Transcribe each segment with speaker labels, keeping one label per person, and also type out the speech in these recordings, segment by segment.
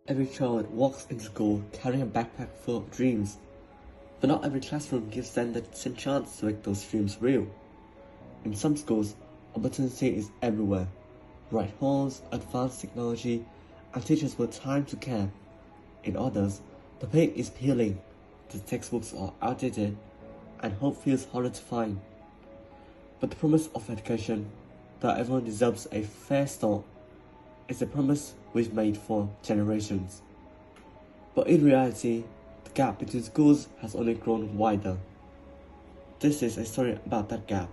Speaker 1: Every child walks into school carrying a backpack full of dreams, but not every classroom gives them the same chance to make those dreams real. In some schools, opportunity is everywhere. Bright halls, advanced technology, and teachers with time to care. In others, the pay is peeling, the textbooks are outdated, and hope feels harder to find. But the promise of education, that everyone deserves a fair start, is a promise we've made for generations. But in reality, the gap between schools has only grown wider. This is a story about that gap,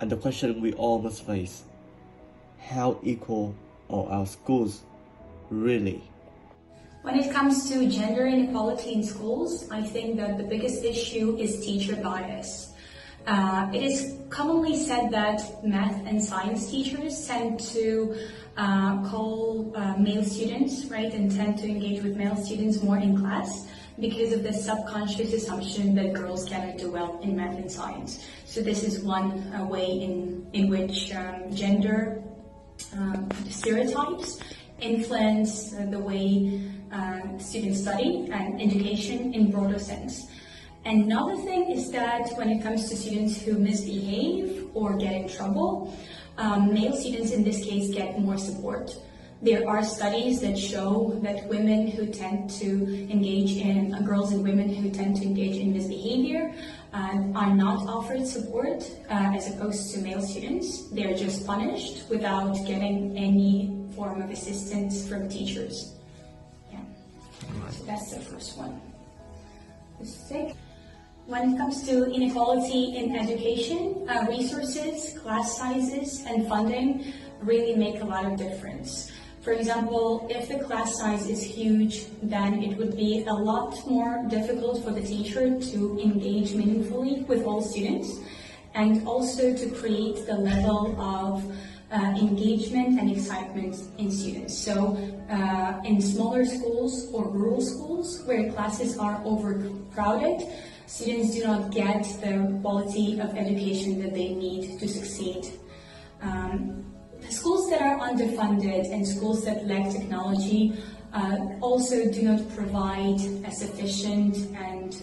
Speaker 1: and the question we all must face: how equal are our schools really?
Speaker 2: When it comes to gender inequality in schools, I think that the biggest issue is teacher bias. It is commonly said that math and science teachers tend to call male students, right, and tend to engage with male students more in class because of the subconscious assumption that girls cannot do well in math and science. So this is one way in which gender stereotypes influence the way students study and education in broader sense. Another thing is that when it comes to students who misbehave or get in trouble, male students in this case get more support. There are studies that show that women who tend to engage in, girls and women who tend to engage in misbehavior are not offered support as opposed to male students. They're just punished without getting any form of assistance from teachers. Yeah, so that's the first one. The second. When it comes to inequality in education, resources, class sizes, and funding really make a lot of difference. For example, if the class size is huge, then it would be a lot more difficult for the teacher to engage meaningfully with all students, and also to create the level of engagement and excitement in students. So in smaller schools or rural schools where classes are overcrowded, students do not get the quality of education that they need to succeed. Schools that are underfunded and schools that lack technology also do not provide a sufficient and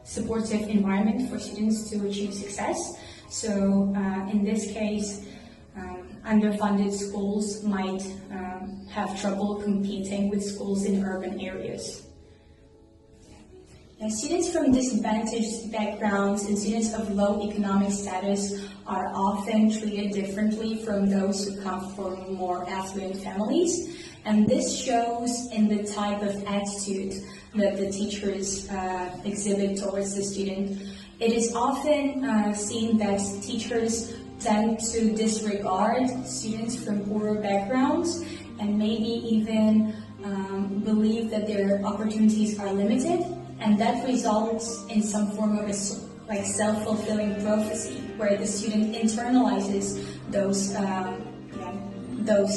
Speaker 2: supportive environment for students to achieve success. So in this case, underfunded schools might have trouble competing with schools in urban areas. Students from disadvantaged backgrounds and students of low economic status are often treated differently from those who come from more affluent families, and this shows in the type of attitude that the teachers exhibit towards the student. It is often seen that teachers tend to disregard students from poorer backgrounds and maybe even believe that their opportunities are limited. And that results in some form of a self-fulfilling prophecy, where the student internalizes those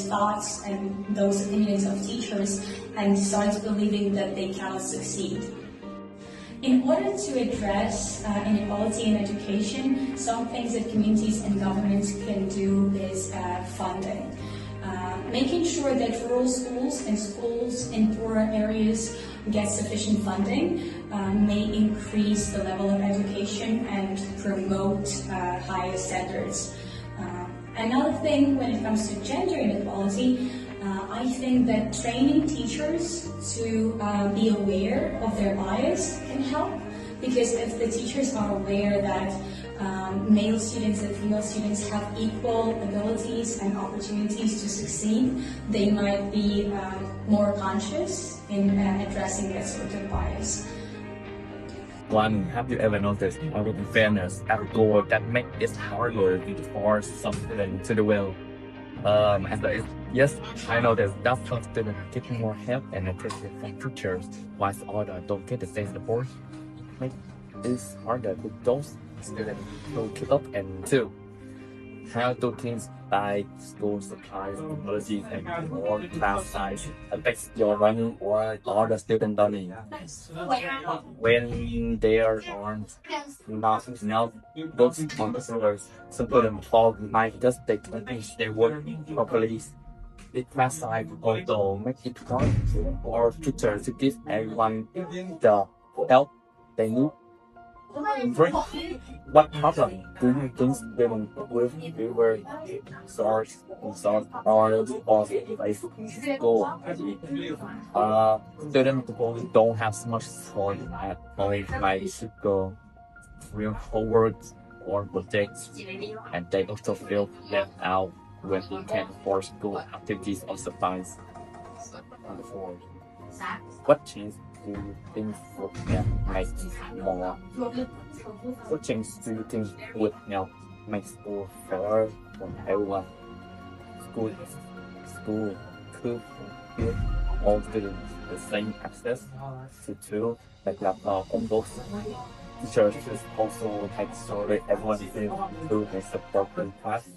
Speaker 2: thoughts and those opinions of teachers and starts believing that they cannot succeed. In order to address inequality in education, some things that communities and governments can do is funding. Making sure that rural schools and schools in poorer areas get sufficient funding may increase the level of education and promote higher standards. Another thing when it comes to gender inequality, I think that training teachers to be aware of their bias can help, because if the teachers are aware that male students and female students have equal abilities and opportunities to succeed, they might be more conscious in addressing that sort of bias.
Speaker 3: One, have you ever noticed how unfairness at a goal that makes it harder to force something to do well? Yes, I know that some students get more help and attention from teachers, while others don't get the same support. It is harder for those students to keep up. And two, how do things like school supplies, technology, and or class size affect your learning or the student learning? When there aren't not enough books on the servers, some students fall behind just they don't finish their work properly. the class size also make it hard for teachers to give everyone the help they need. Three, what problem do you think students with fewer source or face school? Students who don't have so much support at home might go real homework or projects, and they also feel left out when they can't afford school activities or supplies. What change do you think would help make more? What change do you think would help make school fairer for everyone? School could give all students the same access to tools like laptop and books. Teachers should also make sure that everyone feels to support in class.